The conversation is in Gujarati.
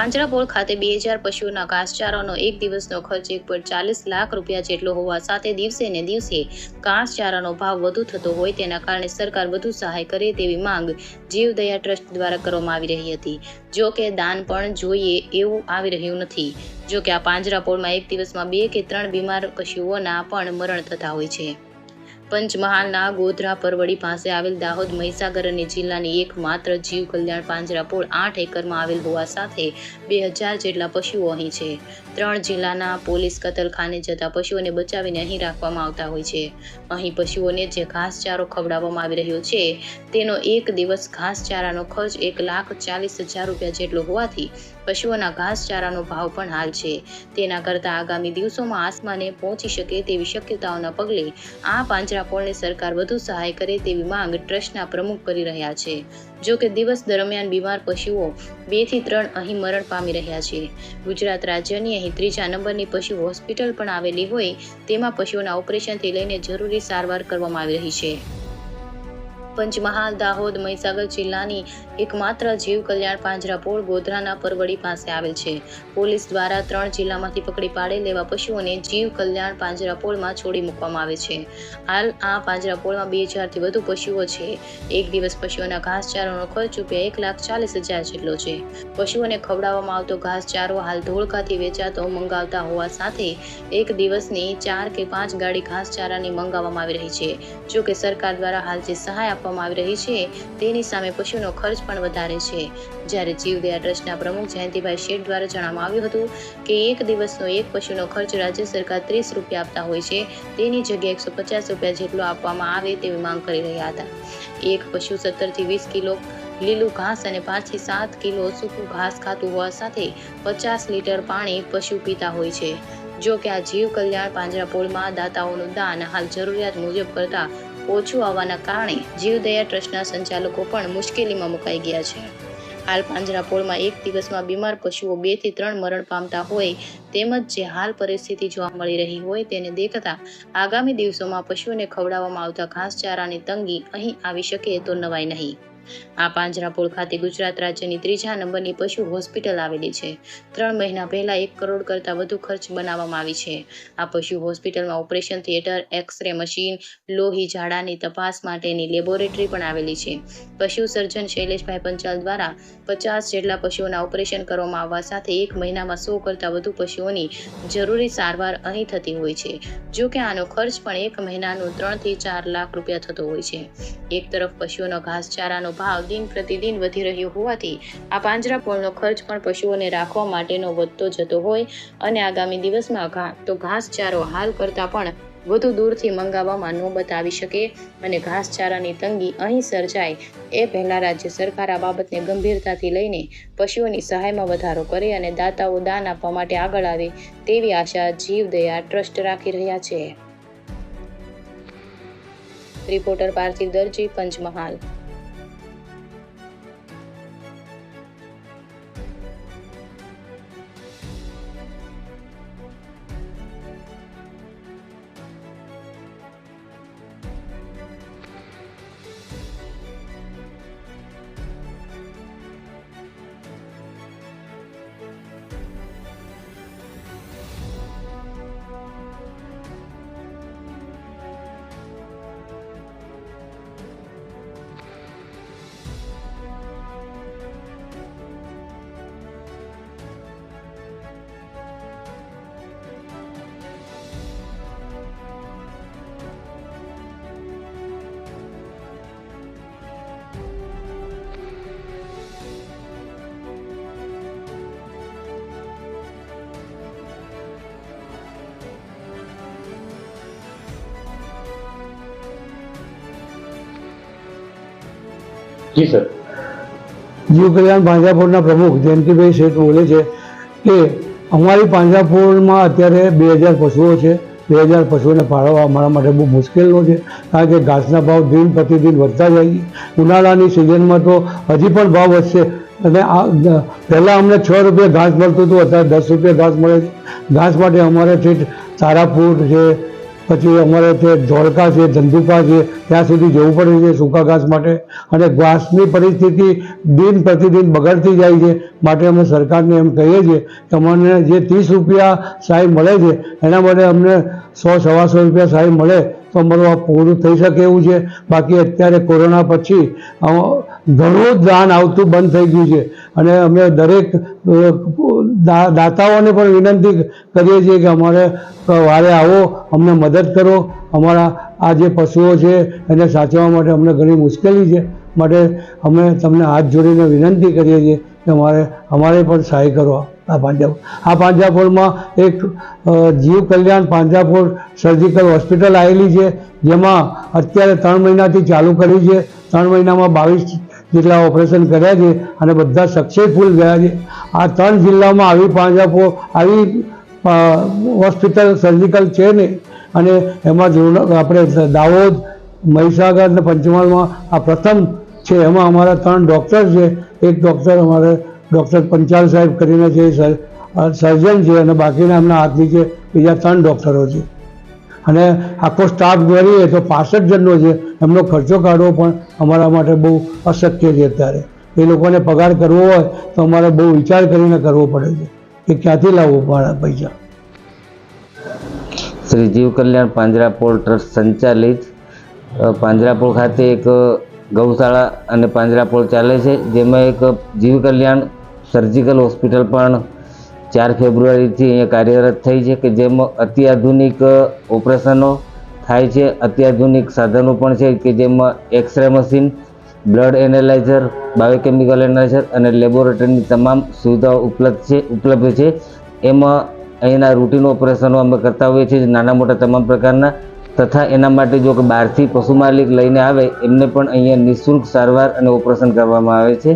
પાંજરાપોળ ખાતે 2000 પશુઓના ઘાસચારાનો એક દિવસનો ખર્ચ 1.40 લાખ રૂપિયા જેટલો હોવા સાથે દિવસે ને દિવસે ઘાસચારાનો ભાવ વધુ થતો હોય તેના કારણે સરકાર વધુ સહાય કરે તેવી માંગ જીવદયા ટ્રસ્ટ દ્વારા કરવામાં આવી રહી હતી। જો કે દાન પણ જોઈએ એવું આવી રહ્યું નથી। જો કે આ પાંજરાપોળમાં એક દિવસમાં 2 કે 3 બીમાર પશુઓના પણ મરણ થતા હોય છે। પંચમહાલના ગોધરા પરવડી પાસે આવેલ દાહોદ મહીસાગર અને જિલ્લાની એકમાત્ર જીવ કલ્યાણ પાંજરાપોળ 8 એકરમાં આવેલ હોવા સાથે 2000 જેટલા પશુઓ અહીં છે। 3 જિલ્લાના પોલીસ કતલખાને જતા પશુઓને બચાવીને અહીં રાખવામાં આવતા હોય છે। અહીં પશુઓને જે ઘાસચારો ખવડાવવામાં આવી રહ્યો છે તેનો એક દિવસ ઘાસચારાનો ખર્ચ 1,40,000 રૂપિયા જેટલો હોવાથી પશુઓના ઘાસચારાનો ભાવ પણ હાલ છે તેના કરતાં આગામી દિવસોમાં આસમાને પહોંચી શકે તેવી શક્યતાઓના પગલે આ પાંજરાપોળને સરકાર વધુ સહાય કરે તેવી માંગ ટ્રસ્ટના પ્રમુખ કરી રહ્યા છે। જો કે દિવસ દરમિયાન બીમાર પશુઓ 2 થી 3 અહીં મરણ પામી રહ્યા છે। ગુજરાત રાજ્યની અહીં 3જા નંબરની પશુ હોસ્પિટલ પણ આવેલી હોય તેમાં પશુઓના ઓપરેશનથી લઈને જરૂરી સારવાર કરવામાં આવી રહી છે। પંચમહાલ દાહોદ મહીસાગર જિલ્લાની એકમાત્ર જીવ કલ્યાણ પાંજરાપોળ ગોધરાના પરવડી પાસે આવેલ છે। પોલીસ દ્વારા 3 જિલ્લામાંથી પકડી પાડેલ એવા પશુઓને જીવ કલ્યાણ પાંજરાપોળમાં છોડી મૂકવામાં આવે છે। હાલ આ પાંજરાપોળમાં 2000 થી વધુ પશુઓ છે। એક દિવસ પશુઓના ઘાસચારાનો ખર્ચ ₹1,40,000 જેટલો છે। પશુઓને ખવડાવવામાં આવતો ઘાસચારો હાલ ધોળકાથી વેચાતો મંગાવતા હોવા સાથે એક દિવસની 4 કે 5 ગાડી ઘાસચારાની મંગાવવામાં આવી રહી છે। જો કે સરકાર દ્વારા હાલ જે સહાય આપવામાં આવી રહી છે તેની સામે પશુનો ખર્ચ પણ વધારે છે। જ્યારે જીવદયા ટ્રસ્ટના પ્રમુખ જયંતિભાઈ શેઠ દ્વારા જણાવવામાં આવ્યું હતું કે એક દિવસનો એક પશુનો ખર્ચ રાજ્ય સરકાર 30 રૂપિયા આપતા હોય છે તેની જગ્યાએ 150 રૂપિયા જેટલો આપવામાં આવે તેવી માંગ કરી રહ્યા હતા। એક પશુ 17 થી 20 કિલો લીલું ઘાસ અને 5 થી 7 કિલો સૂકું ઘાસ ખાતું હોવા સાથે 50 લીટર પાણી પશુ પીતા હોય છે। જો કે આ જીવ કલ્યાણ પાંજરાપોળમાં દાતાઓનું દાન હાલ જરૂરિયાત મુજબ કરતા ઓછું આવવાના કારણે જીવદયા ટ્રસ્ટના સંચાલકો પણ મુશ્કેલીમાં મુકાઈ ગયા છે। હાલ પાંજરાપોળમાં એક દિવસમાં બીમાર પશુઓ 2 થી 3 મરણ પામતા હોય તેમજ જે હાલ પરિસ્થિતિ જોવા મળી રહી હોય તેને દેખતા આગામી દિવસોમાં પશુઓને ખવડાવવામાં આવતા ઘાસચારાની તંગી અહીં આવી શકે તો નવાઈ નહીં। આ પાંજરાપોળ ખાતે ગુજરાત રાજ્યની 3જા નંબરની પશુ હોસ્પિટલ આવેલી છે। 3 મહિના પહેલા 1 કરોડ કરતાં વધુ ખર્ચ બનાવવામાં આવી છે। આ પશુ હોસ્પિટલમાં ઓપરેશન થિયેટર, એક્સ-રે મશીન, લોહી ઝાડાની તપાસ માટેની લેબોરેટરી પણ આવેલી છે। પશુ સર્જન શૈલેષભાઈ પંચાલ દ્વારા 50 જેટલા પશુઓના ઓપરેશન કરવામાં આવવા સાથે 1 મહિનામાં 100 કરતાં વધુ પશુઓની જરૂરી સારવાર અહીં થતી હોય છે। જો કે આનો ખર્ચ પણ 1 મહિનાનું 3 થી 4 લાખ રૂપિયા થતો હોય છે। એક તરફ પશુઓનો ઘાસચારાનો ભાવ દિન પ્રતિદિન વધી રહ્યો હોવાથી આ પાંજરાપોળનો ખર્ચ પણ પશુઓને રાખવા માટેનો વધતો જતો હોય અને આગામી દિવસમાં તો ઘાસચારો હાલ કરતાં પણ વધુ દૂરથી મંગાવવામાં નોબત આવી શકે અને ઘાસચારાની તંગી અહીં સર્જાય એ પહેલાં રાજ્ય સરકાર આ બાબતને ગંભીરતાથી લઈને પશુઓની સહાયમાં વધારો કરે અને દાતાઓ દાન આપવા માટે આગળ આવે તેવી આશા જીવદયા ટ્રસ્ટ રાખી રહ્યા છે। રિપોર્ટર પાર્થિવ દરજી, પંચમહાલ। जी सर। जीव कल्याण પાંજરાપોળના પ્રમુખ જયંતિભાઈ શેઠ બોલે છે કે અમારી પાંજરાપોળમાં અત્યારે 2000 પશુઓ છે। 2000 પશુઓને પાળવા અમારા માટે બહુ મુશ્કેલનો છે કારણ કે ઘાસના ભાવ દિન પ્રતિદિન વધતા જાય છે। ઉનાળાની સિઝનમાં તો હજી પણ ભાવ વધશે અને આ પહેલાં અમને 6 રૂપિયા ઘાસ મળતું હતું, અત્યારે 10 રૂપિયા ઘાસ મળે છે। ઘાસ માટે અમારે ઠેઠ તારાપુર છે, પછી અમારે તે ધોળકા છે, ધંધુકા છે, ત્યાં સુધી જવું પડે છે સૂકા ઘાસ માટે. અને ઘાસની પરિસ્થિતિ દિન પ્રતિદિન બગડતી જાય છે. માટે અમે સરકારને એમ કહીએ છીએ કે અમને જે 30 રૂપિયા સહાય મળે છે એના માટે અમને 100-125 રૂપિયા સહાય મળે તો અમારું આ પૂરું થઈ શકે એવું છે. બાકી અત્યારે કોરોના પછી ઘણું દાન આવતું બંધ થઈ ગયું છે અને અમે દરેક દાતાઓને પણ વિનંતી કરીએ છીએ કે અમારે વારે આવો, અમને મદદ કરો. અમારા આ જે પશુઓ છે એને સાચવવા માટે અમને ઘણી મુશ્કેલી છે. માટે અમે તમને હાથ જોડીને વિનંતી કરીએ છીએ કે અમારે પણ સહાય કરો. આ પાંજરાપોળમાં એક જીવ કલ્યાણ પાંજરાપોળ સર્જિકલ હોસ્પિટલ આવેલી છે, જેમાં અત્યારે 3 મહિનાથી ચાલુ કરી છે. 3 મહિનામાં 22 જેટલા ઓપરેશન કર્યા છે અને બધા સક્સેસફુલ ગયા છે. આ 3 જિલ્લામાં આવી હોસ્પિટલ સર્જિકલ છે ને. અને એમાં આપણે દાહોદ, મહીસાગર અને પંચમહાલમાં આ પ્રથમ છે. એમાં અમારા 3 ડૉક્ટર છે. એક ડૉક્ટર અમારે ડૉક્ટર પંચાલ સાહેબ કરીને છે, સર્જન છે, અને બાકીના એમના હાથ નીચે બીજા 3 ડૉક્ટરો છે. અને આખો સ્ટાફ મળીએ તો 65 જણનો છે. એમનો ખર્ચો કાઢવો પણ અમારા માટે બહુ અશક્ય છે. અત્યારે એ લોકોને પગાર કરવો હોય તો અમારે બહુ વિચાર કરીને કરવો પડે છે કે ક્યાંથી લાવવો પડે પૈસા. શ્રી જીવ કલ્યાણ પાંજરાપોળ ટ્રસ્ટ સંચાલિત પાંજરાપોળ ખાતે એક ગૌશાળા અને પાંજરાપોળ ચાલે છે, જેમાં એક જીવ કલ્યાણ સર્જિકલ હોસ્પિટલ પણ 4 ફેબ્રુઆરીથી અહીંયા કાર્યરત થઈ છે, કે જેમાં અત્યાધુનિક ઓપરેશનો થાય છે. અત્યાધુનિક સાધનો પણ છે, કે જેમાં X ray machine, blood analyser, biochemical analyser અને લેબોરેટરીની તમામ સુવિધાઓ ઉપલબ્ધ છે. એમાં અહીંના રૂટીન ઓપરેશનો અમે કરતા હોઈએ છીએ, નાના મોટા તમામ પ્રકારના. તથા એના માટે જો કે બહારથી પશુ માલિક લઈને આવે એમને પણ અહીંયા નિઃશુલ્ક સારવાર અને ઓપરેશન કરવામાં આવે છે.